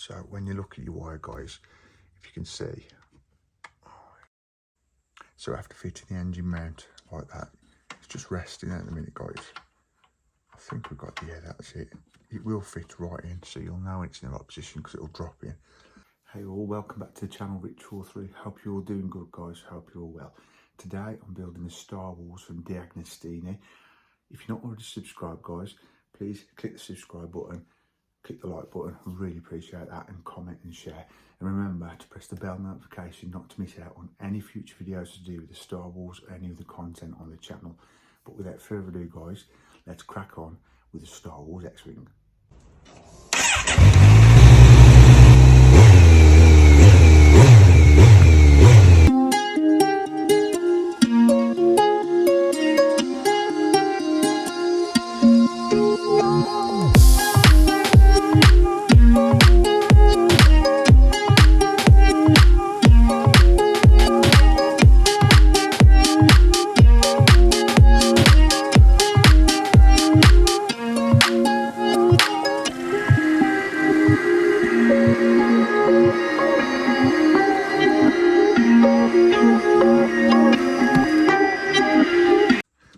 So when you look at your wire, guys, if you can see, so after fitting the engine mount like that, it's just resting at the minute, guys. I think we've got, yeah, that's it. It will fit right in, so you'll know it's in the right position because it'll drop in. Hey all, welcome back to the channel, Rich43. Hope you're all doing good, guys. Hope you're all well. Today I'm building the Star Wars from Deagnostini. If you're not already subscribed, guys, please click the subscribe button, click the like button. I really appreciate that, and comment and share. And remember to press the bell notification not to miss out on any future videos to do with the Star Wars or any of the content on the channel. But without further ado, guys, let's crack on with the Star Wars X-Wing.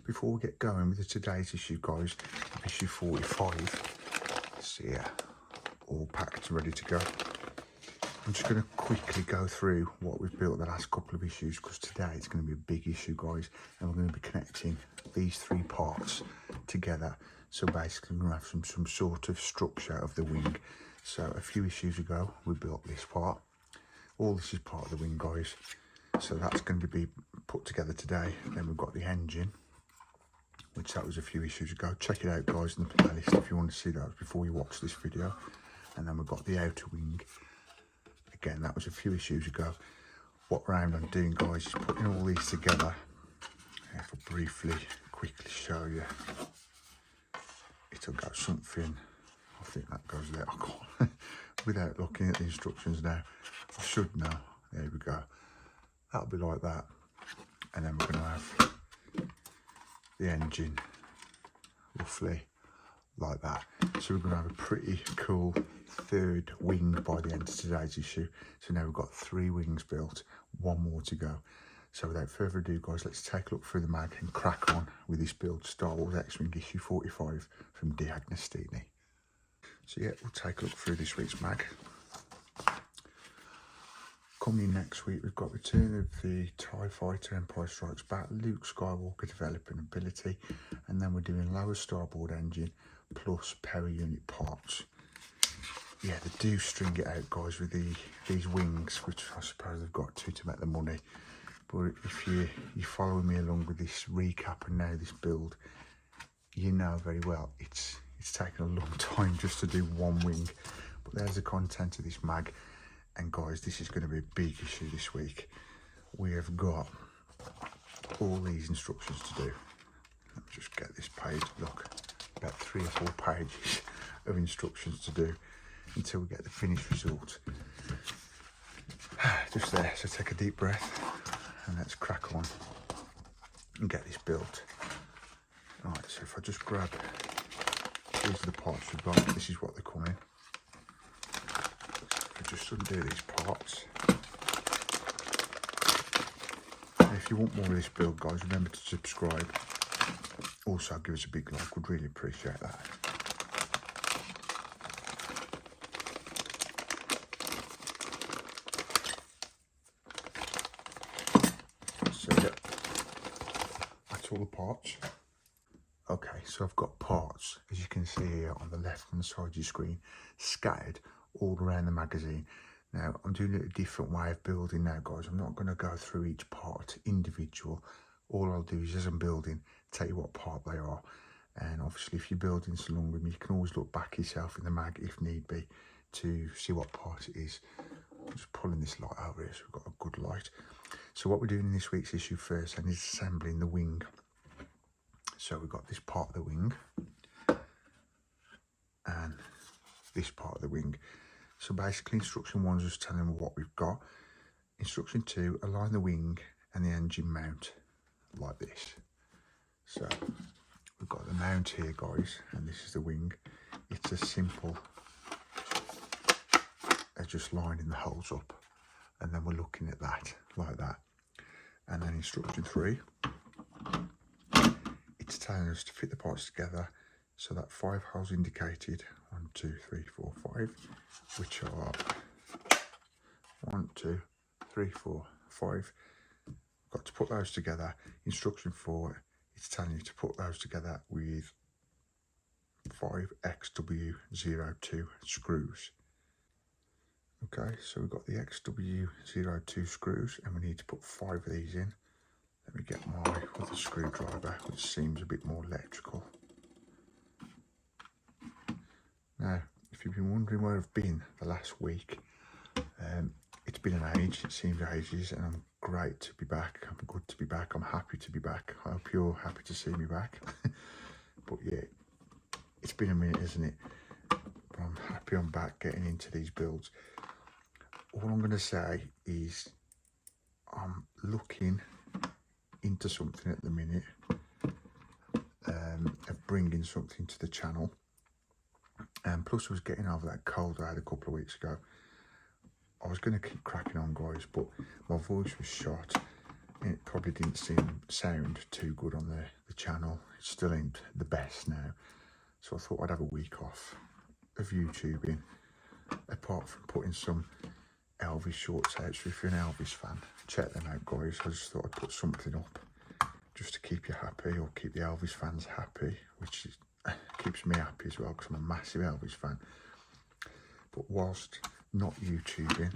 Before we get going with today's issue, guys, issue 45, it's here, all packed and ready to go. I'm just going to quickly go through what we've built the last couple of issues, because today it's going to be a big issue, guys, and we're going to be connecting these three parts together. So basically we're going to have some sort of structure of the wing. So a few issues ago we built this part. All this is part of the wing, guys, so that's going to be put together today. Then we've got the engine, which that was a few issues ago. Check it out, guys, in the playlist if you want to see those before you watch this video. And then we've got the outer wing. Again, that was a few issues ago. What we're aiming on doing, guys, is putting all these together. If I briefly, quickly show you, it'll go something, I think that goes there. I can't, without looking at the instructions now, I should know. There we go. That'll be like that. And then we're going to have the engine roughly like that. So we're going to have a pretty cool third wing by the end of today's issue. So now we've got 3 wings built, 1 more to go. So without further ado, guys, let's take a look through the mag and crack on with this build, Star Wars X-Wing issue 45 from Deagnostini. So yeah, we'll take a look through this week's mag. Coming next week, we've got return of the TIE Fighter Empire Strikes Back, Luke Skywalker developing ability, and then we're doing lower starboard engine plus power unit parts. Yeah, they do string it out, guys, with these wings, which I suppose they've got to make the money. But if you're following me along with this recap and now this build, you know very well it's taken a long time just to do 1 wing. But there's the content of this mag. And guys, this is going to be a big issue this week. We have got all these instructions to do. Let me just get this page. Look, about 3 or 4 pages of instructions to do until we get the finished result. Just there, so take a deep breath and let's crack on and get this built. Right, so if I just grab, these are the parts we've got. This is what they come in. Just undo these parts. And if you want more of this build, guys, remember to subscribe. Also give us a big like, would really appreciate that. So yeah, that's all the parts. Okay, so I've got parts, as you can see here on the left hand side of your screen, scattered all around the magazine. Now I'm doing it a different way of building now, guys. I'm not going to go through each part individual. All I'll do is, as I'm building, tell you what part they are. And obviously if you're building so long with me, you can always look back yourself in the mag if need be to see what part it is. I'm just pulling this light over here so we've got a good light. So what we're doing in this week's issue first and is assembling the wing. So we've got this part of the wing and this part of the wing. So basically instruction 1 is just telling them what we've got. Instruction 2, align the wing and the engine mount like this. So we've got the mount here, guys, and this is the wing. It's a simple just lining the holes up, and then we're looking at that like that. And then instruction 3, it's telling us to fit the parts together, so that 5 holes indicated, 1 2 3 4 5, which are 1 2 3 4 5. Got to put those together. Instruction 4, it's telling you to put those together with 5 XW02 screws. Okay, so we've got the XW02 screws, and we need to put 5 of these in. Let me get my other screwdriver, which seems a bit more electrical. Now, if you've been wondering where I've been the last week, it's been an age, it seems ages, and I'm great to be back. I'm good to be back. I'm happy to be back. I hope you're happy to see me back. But yeah, it's been a minute, isn't it? But I'm happy I'm back getting into these builds. All I'm going to say is I'm looking into something at the minute, of bringing something to the channel. And plus I was getting over that cold I had a couple of weeks ago. I was going to keep cracking on, guys, but my voice was shot and it probably didn't sound too good on the channel. It still ain't the best now, so I thought I'd have a week off of YouTubing, apart from putting some Elvis shorts out. So if you're an Elvis fan, check them out, guys. I just thought I'd put something up just to keep you happy, or keep the Elvis fans happy, which keeps me happy as well, because I'm a massive Elvis fan. But whilst not YouTubing,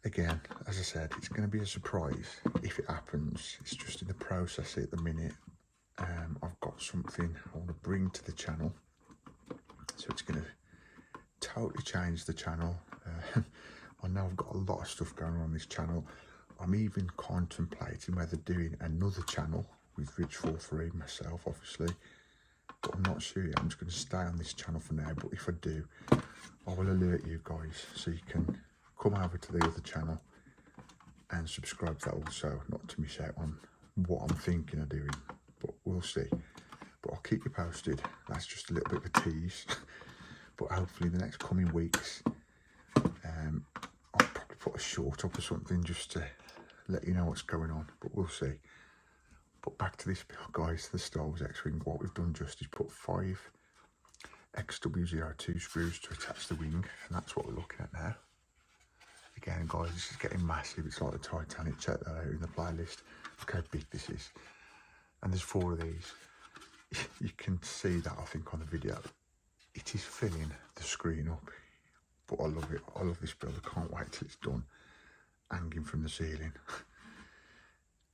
again, as I said, it's going to be a surprise if it happens. It's just in the process at the minute. I've got something I want to bring to the channel, so it's going to totally change the channel. I know I've got a lot of stuff going on this channel. I'm even contemplating whether doing another channel with Rich 43 myself, obviously, but I'm not sure yet. I'm just going to stay on this channel for now, but if I do, I will alert you guys, so you can come over to the other channel and subscribe to that also, not to miss out on what I'm thinking of doing, but we'll see. But I'll keep you posted. That's just a little bit of a tease. But hopefully in the next coming weeks, I'll probably put a short up or something just to let you know what's going on, but we'll see. But back to this build, guys, the Star Wars X-Wing. What we've done just is put 5 XW02 screws to attach the wing, and that's what we're looking at now. Again, guys, this is getting massive. It's like the Titanic. Check that out in the playlist. Look how big this is. And there's 4 of these. You can see that, I think, on the video. It is filling the screen up, but I love it. I love this build. I can't wait till it's done, hanging from the ceiling.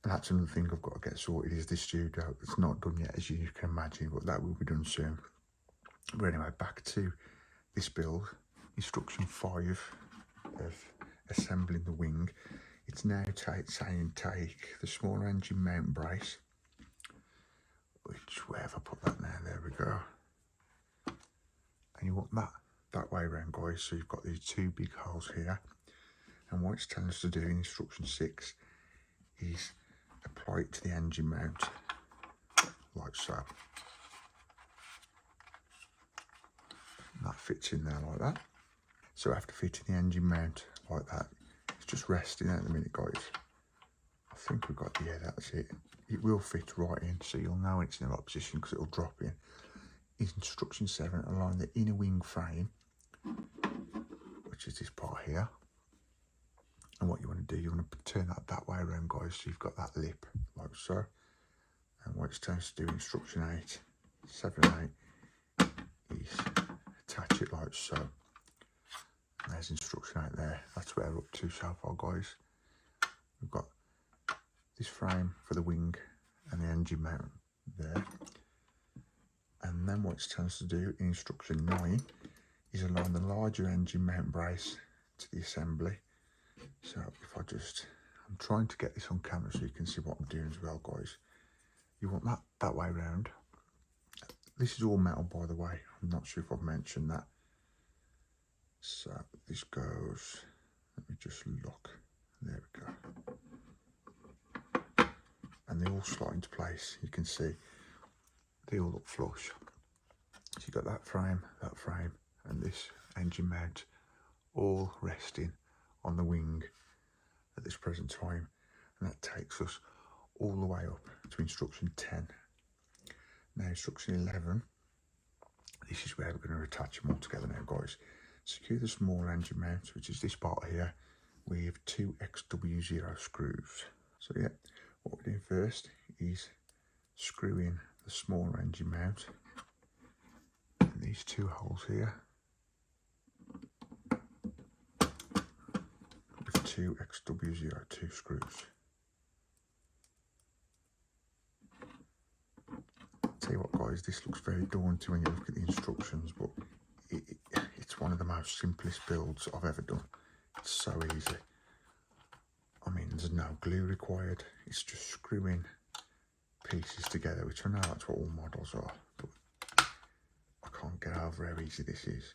And that's another thing I've got to get sorted, is this studio. It's not done yet, as you can imagine, but that will be done soon. But anyway, back to this build. Instruction 5 of assembling the wing. It's now saying take the smaller engine mount brace, which, where have I put that now? There we go. And you want that way around, guys. So you've got these 2 big holes here, and what it's telling us to do in instruction 6 is apply it to the engine mount like so. And that fits in there like that. So after fitting the engine mount like that, it's just resting at the minute, guys. I think we've got, yeah, that's it. It will fit right in, so you'll know it's in the right position because it'll drop in. Instruction 7, align the inner wing frame, which is this part here. And what you want to do, you want to turn that way around, guys, so you've got that lip like so. And what it's telling us to do, instruction 8, 7 and 8, is attach it like so. And there's instruction 8 there. That's where we're up to so far, guys. We've got this frame for the wing and the engine mount there. And then what it's telling us to do in instruction 9 is align the larger engine mount brace to the assembly. So if I'm trying to get this on camera so you can see what I'm doing as well, guys. You want that way around. This is all metal, by the way. I'm not sure if I've mentioned that. So this goes, let me just look. There we go. And they all slot into place. You can see they all look flush. So you've got that frame, and this engine mount all resting on the wing at this present time, and that takes us all the way up to instruction 10. Now instruction 11, this is where we're going to attach them all together now, guys. Secure the small engine mount, which is this part here, with 2 XW0 screws. So yeah, what we're doing first is screwing the smaller engine mount in these 2 holes here with 2 XW02 screws. Tell you what, guys, this looks very daunting when you look at the instructions, but it's one of the most simplest builds I've ever done. It's so easy. I mean, there's no glue required. It's just screwing pieces together, which I know that's what all models are, but I can't get over how easy this is.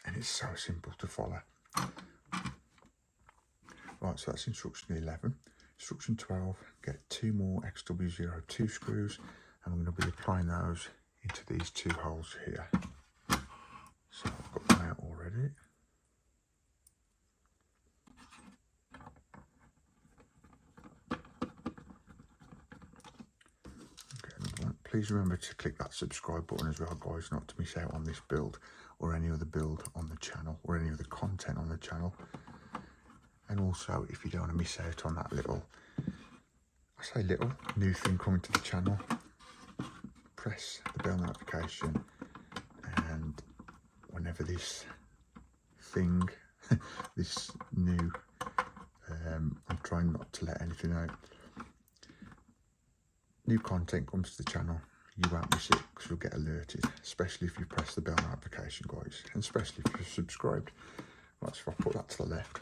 And it's so simple to follow. Right, so that's instruction 11. Instruction 12, get 2 more XW02 screws, and I'm going to be applying those into these 2 holes here. So I've got them out already. Please remember to click that subscribe button as well, guys, not to miss out on this build or any other build on the channel or any other content on the channel. And also, if you don't want to miss out on that little, I say little, new thing coming to the channel, press the bell notification, and whenever this thing, this new, I'm trying not to let anything out, new content comes to the channel, you won't miss it because you'll get alerted, especially if you press the bell notification, guys, and especially if you're subscribed. Right, so if I put that to the left,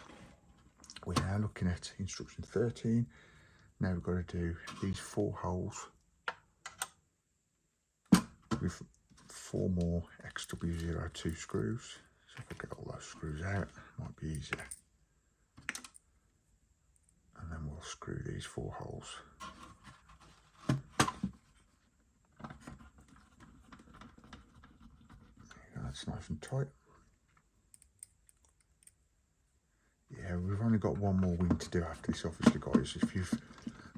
we're now looking at instruction 13. Now we've got to do these 4 holes with 4 more XW02 screws. So if I get all those screws out, it might be easier. And then we'll screw these 4 holes. That's nice and tight. Yeah, we've only got one more wing to do after this, obviously, guys. If you've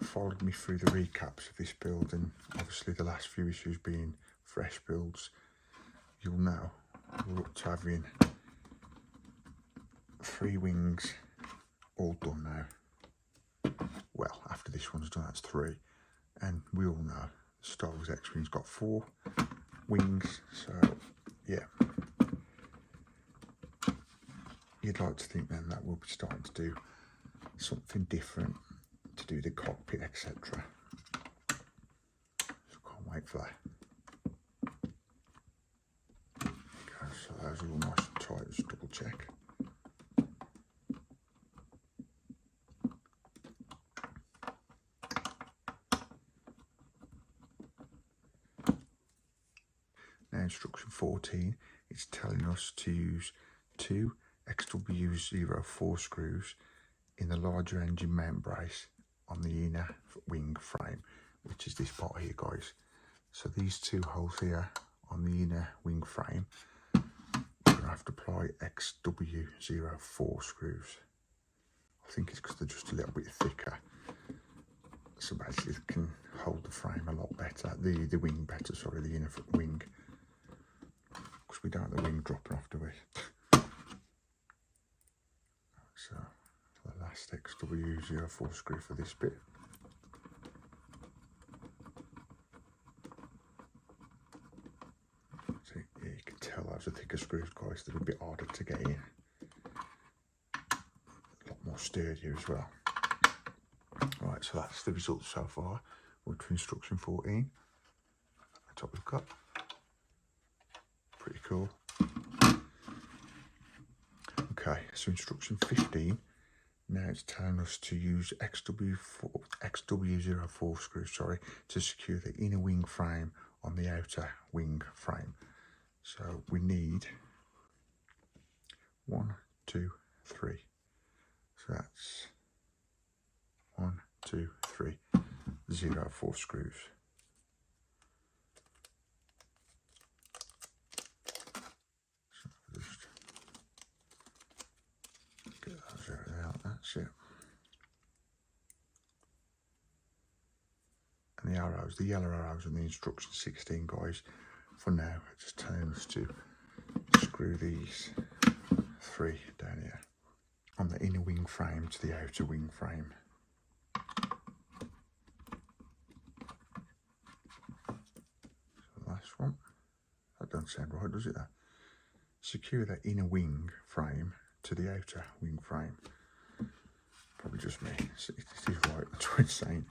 followed me through the recaps of this build, and obviously the last few issues being fresh builds, you'll know we're up to having 3 wings all done now. Well, after this one's done, that's 3. And we all know Star Wars X-Wing's got 4 wings, so yeah. You'd like to think then that we'll be starting to do something different to do the cockpit, etc. So can't wait for that. Okay, so those are all nice and tight. Just double check. Now instruction 14, it's telling us to use 2 XW04 screws in the larger engine mount brace on the inner wing frame, which is this part here, guys. So these 2 holes here on the inner wing frame, we're going to have to apply XW04 screws. I think it's because they're just a little bit thicker, so basically it can hold the frame a lot better, the wing better, sorry, the inner wing, because we don't want the wing dropping off, do we? So the last XW04 screw for this bit. So yeah, you can tell those are thicker screws, guys. They're a bit harder to get in. A lot more sturdier as well. Right, so that's the result so far. We're to instruction 14. That's what we've got. Pretty cool. Okay, so instruction 15, now it's telling us to use XW04 screws, to secure the inner wing frame on the outer wing frame. So we need 1, 2, 3. So that's 1, 2, 3, 04 screws. So my arrows, the yellow arrows and the instruction 16, guys. For now, it just telling us to screw these 3 down here on the inner wing frame to the outer wing frame. So the last one, that doesn't sound right, does it? That secure the inner wing frame to the outer wing frame. Probably just me. It is right, that's what it's saying.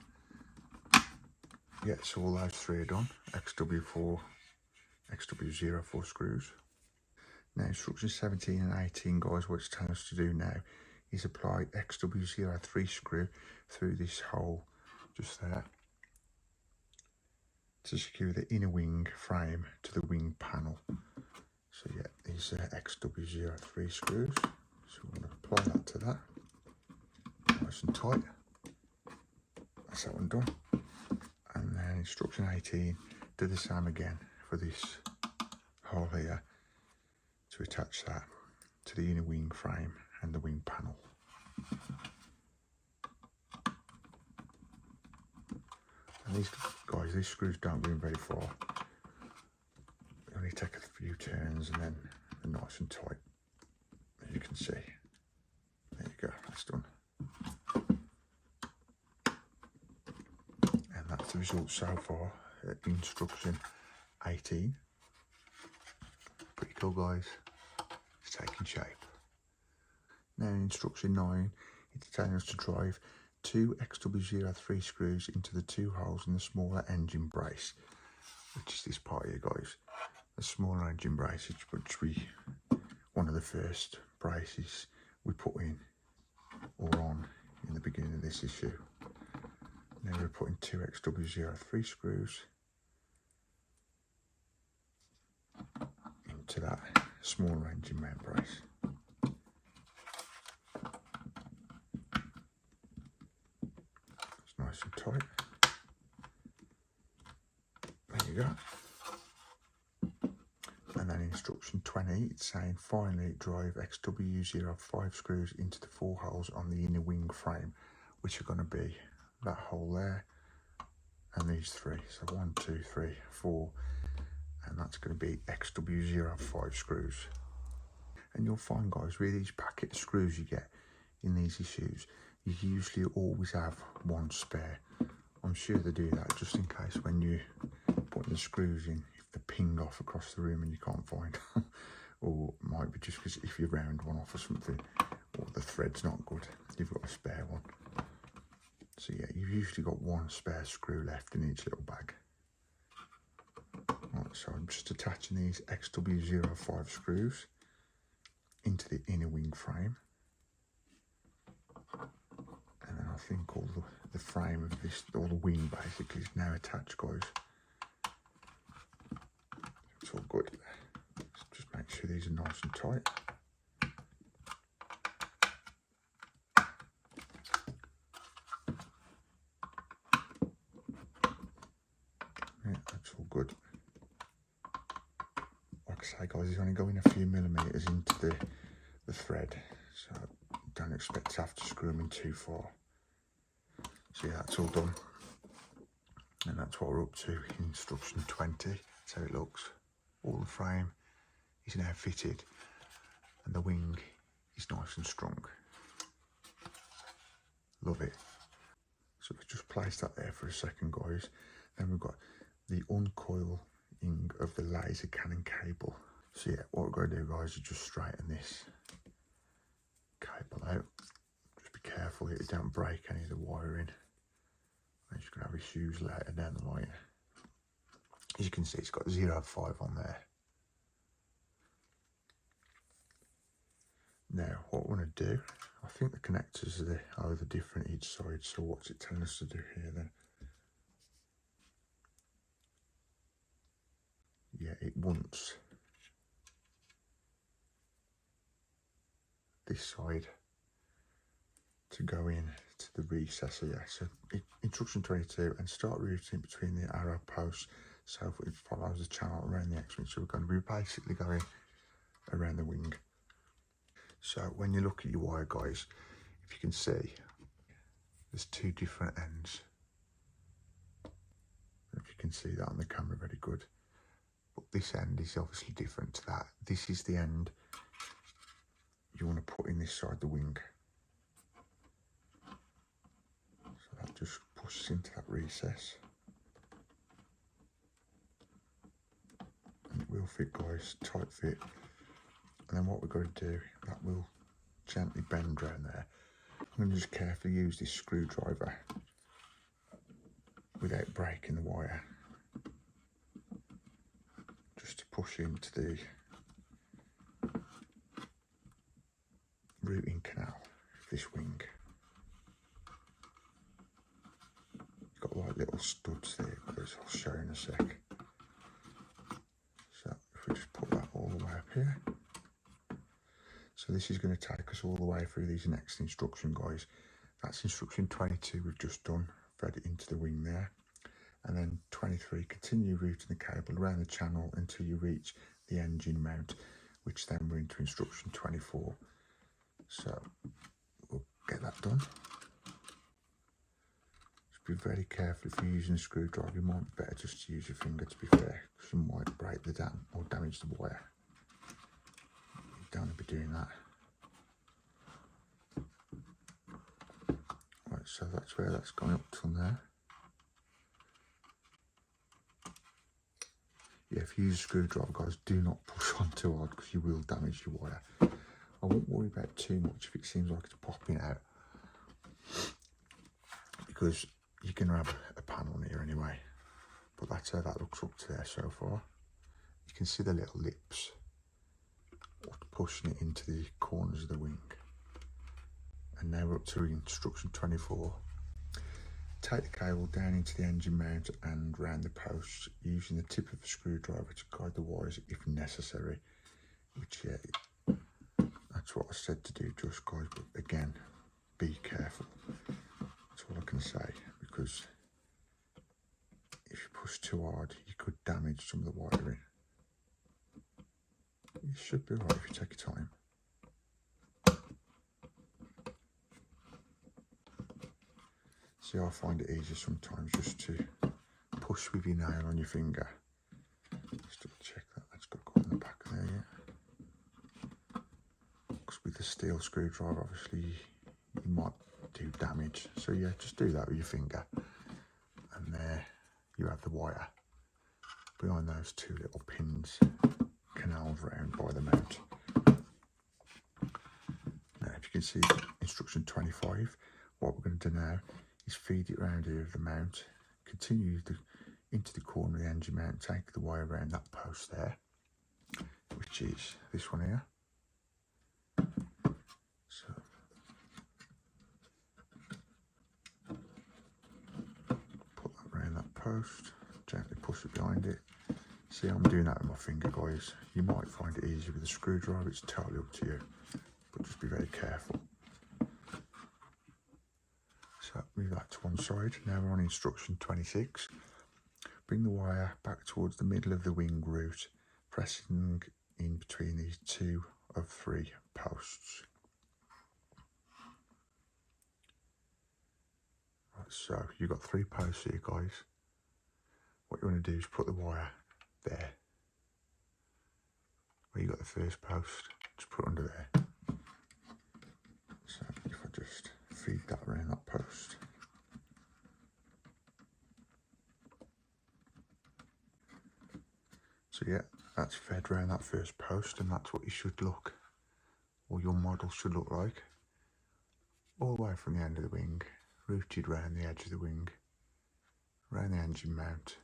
Yeah, so all those 3 are done. XW4, XW04 screws. Now instructions 17 and 18, guys, what it's telling us to do now is apply XW03 screw through this hole just there to secure the inner wing frame to the wing panel. So yeah, these are XW03 screws. So we're going to apply that to that. Nice and tight. That's that one done. And then instruction 18, do the same again for this hole here to attach that to the inner wing frame and the wing panel. And these guys, these screws don't go in very far. They only take a few turns and then they're nice and tight, as you can see. There you go, that's done. And that's the result so far at instruction 18. Pretty cool, guys. It's taking shape. Now in instruction 9, it's telling us to drive 2 XW03 screws into the 2 holes in the smaller engine brace, which is this part here, guys. The smaller engine brace, which we, one of the first braces we put in or on in the beginning of this issue. Now we're putting 2 XW03 screws into that smaller engine mount brace. It's nice and tight. There you go. And then instruction 20, it's saying finally drive XW05 screws into the 4 holes on the inner wing frame, which are going to be that hole there and these 3. So 1, 2, 3, 4, and that's going to be XW05 screws. And you'll find, guys, with these packet of screws you get in these issues, you usually always have 1 spare. I'm sure they do that just in case when you put the screws in, if they ping off across the room and you can't find them. Or it might be just because if you round one off or something, or the thread's not good, you've got a spare one. So yeah, you've usually got 1 spare screw left in each little bag. Right, so I'm just attaching these XW05 screws into the inner wing frame. And then I think all the frame of this, all the wing basically is now attached, guys. It's all good. Just make sure these are nice and tight. Yeah, that's all good. Like I say, guys, it's only going a few millimetres into the thread, so don't expect to have to screw them in too far. So yeah, that's all done. And that's what we're up to in instruction 20. That's how it looks. All the frame is now fitted and the wing is nice and strong. Love it. So we've just placed that there for a second, guys. Then we've got the uncoiling of the laser cannon cable. So yeah, what we're going to do, guys, is just straighten this cable out. Just be careful that you don't break any of the wiring. And you're going to have issues later down the line. As you can see, it's got 05 on there. Now, what we're going to do, I think the connectors are either different each side, so what's it telling us to do here then? Yeah, it wants this side to go in to the recessor, yeah. So instruction 22, and start routing between the arrow posts so it follows the channel around the X-wing. So we're going to be basically going around the wing. So when you look at your wire, guys, if you can see, there's 2 different ends. if you can see that on the camera very good. But this end is obviously different to that. This is the end you want to put in this side of the wing. So that just pushes into that recess. And it will fit, guys, tight fit. And then what we're going to do, that will gently bend around there. I'm going to just carefully use this screwdriver without breaking the wire, just to push into the routing canal of this wing. It's got like little studs there, guys, I'll show you in a sec. So if we just put that all the way up here. So this is going to take us all the way through these next instruction, guys. That's instruction 22 we've just done, thread it into the wing there. And then 23, continue routing the cable around the channel until you reach the engine mount, which then we're into instruction 24. So we'll get that done. Just be very careful if you're using a screwdriver. You might be better just to use your finger, to be fair, because you might break the dam or damage the wire. You don't want to be doing that. Right, so that's where that's going up till there. Yeah, if you use a screwdriver, guys, do not push on too hard because you will damage your wire. I won't worry about too much if it seems like it's popping out, because you're going to have a panel here anyway. But that's how that looks up to there so far. You can see the little lips pushing it into the corners of the wing. And now we're up to instruction 24. Take the cable down into the engine mount and round the posts using the tip of a screwdriver to guide the wires if necessary. Which, yeah, that's what I said to do, just guys, but again, be careful. That's all I can say, because if you push too hard, you could damage some of the wiring. You should be right if you take your time. See, I find it easier sometimes just to push with your nail on your finger. Just double check that that's got to go on the back there, yeah. Because with the steel screwdriver, obviously, you might do damage. So yeah, just do that with your finger. And there you have the wire behind those two little pins, canals round by the mount. Now, if you can see instruction 25, what we're going to do now is feed it around here of the mount, continue into the corner of the engine mount, take the wire around that post there, which is this one here. So put that around that post, gently push it behind it. See, I'm doing that with my finger, guys. You might find it easier with a screwdriver, it's totally up to you, but just be very careful. So move that to one side. Now we're on instruction 26. Bring the wire back towards the middle of the wing root, pressing in between these 2 of 3 posts. Right, so you've got 3 posts here, guys. What you want to do is put the wire there. Where you got the first post, just put it under there. So if I just feed that around that post. So yeah, that's fed around that first post, and that's what you should look, or your model should look like. All the way from the end of the wing, routed round the edge of the wing, round the engine mount,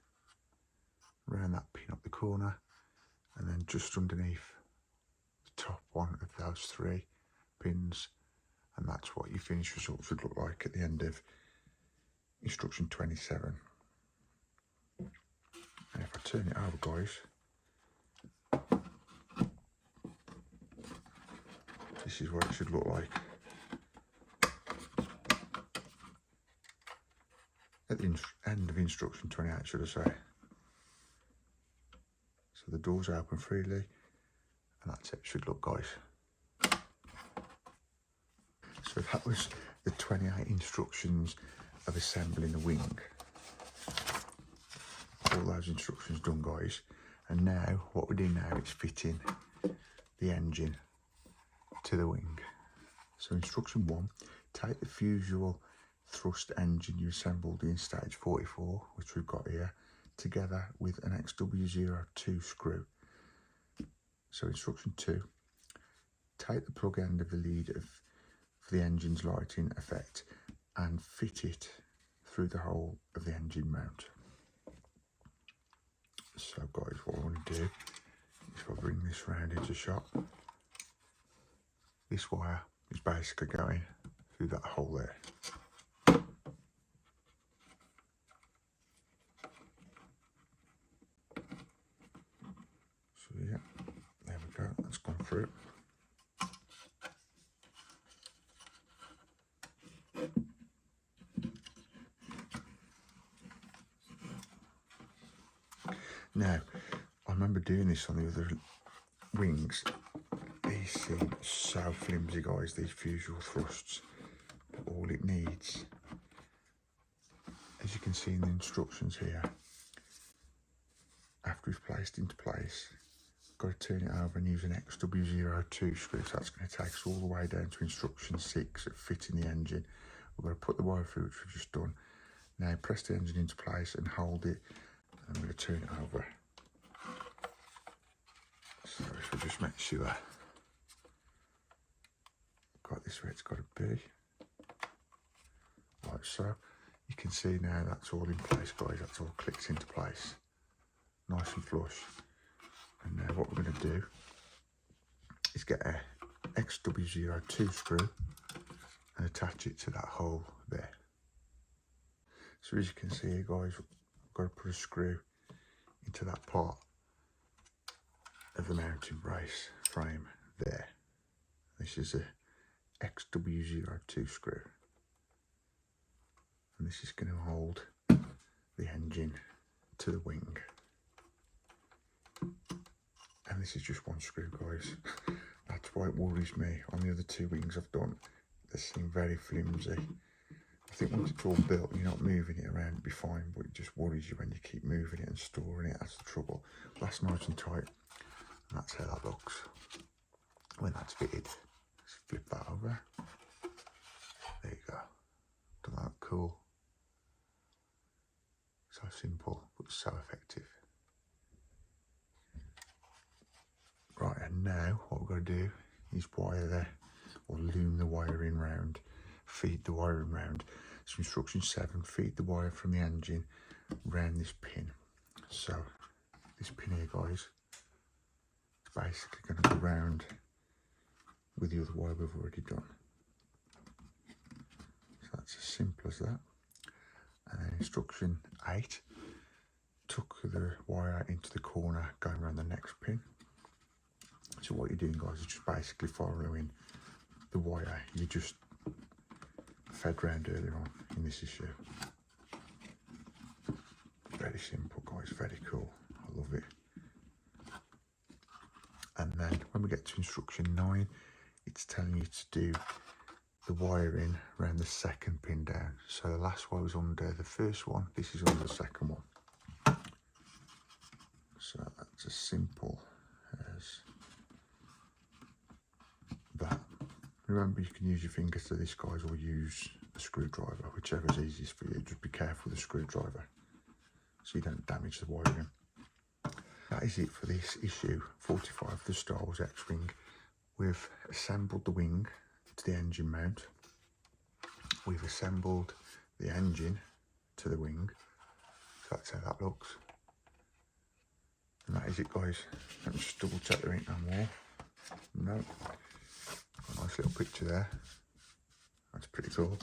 round that pin up the corner, and then just underneath the top one of those 3 pins. And that's what your finished result should look like at the end of instruction 27. And if I turn it over, guys, this is what it should look like at the end of instruction 28, should I say. So the doors open freely, and that's it should look, guys. So that was the 28 instructions of assembling the wing. all those instructions done, guys. And now what we do now is fitting the engine to the wing. So instruction 1, take the fusible thrust engine you assembled in stage 44, which we've got here, together with an XW02 screw. So instruction 2, take the plug end of the lead for the engine's lighting effect and fit it through the hole of the engine mount. So guys, what I want to do is if I bring this round into shot, this wire is basically going through that hole there. So yeah, there we go, that's gone through. Now, I remember doing this on the other wings. These seem so flimsy, guys, these fusible thrusts. But all it needs, as you can see in the instructions here, after we've placed into place, got to turn it over and use an XW02 screw. So that's going to take us all the way down to instruction 6 of fitting the engine. We're going to put the wire through, which we've just done. Now press the engine into place and hold it. I'm going to turn it over. So if we just make sure got this where it's got to be, like so. You can see now that's all in place, guys. That's all clicked into place, nice and flush. And now what we're going to do is get a XW02 screw and attach it to that hole there. So as you can see here, guys, got to put a screw into that part of the mounting brace frame there. This is a XW02 screw, and this is going to hold the engine to the wing. And this is just one screw, guys. That's why it worries me. On the other 2 wings I've done, they seem very flimsy. I think once it's all built, you're not moving it around, it'll be fine, but it just worries you when you keep moving it and storing it. That's the trouble. That's nice and tight, and that's how that looks when that's fitted. Let's flip that over. There you go. Doesn't that look cool? So simple, but so effective. Right, and now what we're going to do is wire there, or loom the wire in round, feed the wire in round. So instruction 7, feed the wire from the engine round this pin. So this pin here, guys, is basically going to go round with the other wire we've already done. So that's as simple as that. And then instruction 8, tuck the wire into the corner going around the next pin. So what you're doing, guys, is just basically following the wire you just fed round earlier on in this issue. Very simple, guys, very cool. I love it. And then when we get to instruction 9, it's telling you to do the wiring around the second pin down. So the last wire was under the first one, this is under the second one. So that's as simple as that. Remember, you can use your fingers to this, guys, or use a screwdriver, whichever's easiest for you. Just be careful with the screwdriver so you don't damage the wiring. That is it for this issue 45 of the Star Wars X-Wing. We've assembled the wing to the engine mount. We've assembled the engine to the wing. So that's how that looks. And that is it, guys. Let me just double check there ain't no more. No. A nice little picture there. That's pretty cool.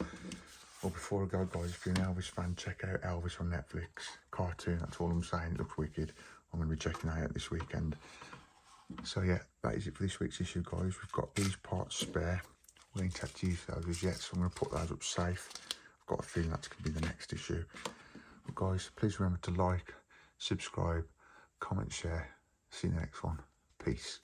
Well, before I go, guys, if you're an Elvis fan, check out Elvis on Netflix. Cartoon, that's all I'm saying. It looks wicked. I'm going to be checking that out this weekend. So yeah, that is it for this week's issue, guys. We've got these parts spare. We ain't had to use those as yet, so I'm going to put those up safe. I've got a feeling that's going to be the next issue. But guys, please remember to like, subscribe, comment, share. See you in the next one. Peace.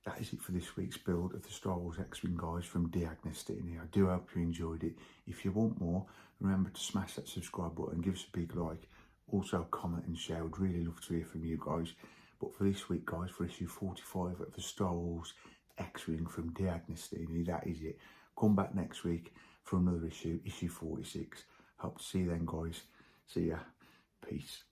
That is it for this week's build of the Star Wars X-Wing, guys, from deagnostini. I do hope you enjoyed it. If you want more, remember to smash that subscribe button, give us a big like. Also comment and share. Would really love to hear from you guys. But for this week, guys, for issue 45 of the Star Wars X-Wing from Deagnostini, that is it. Come back next week for another issue, issue 46. Hope to see you then, guys. See ya. Peace.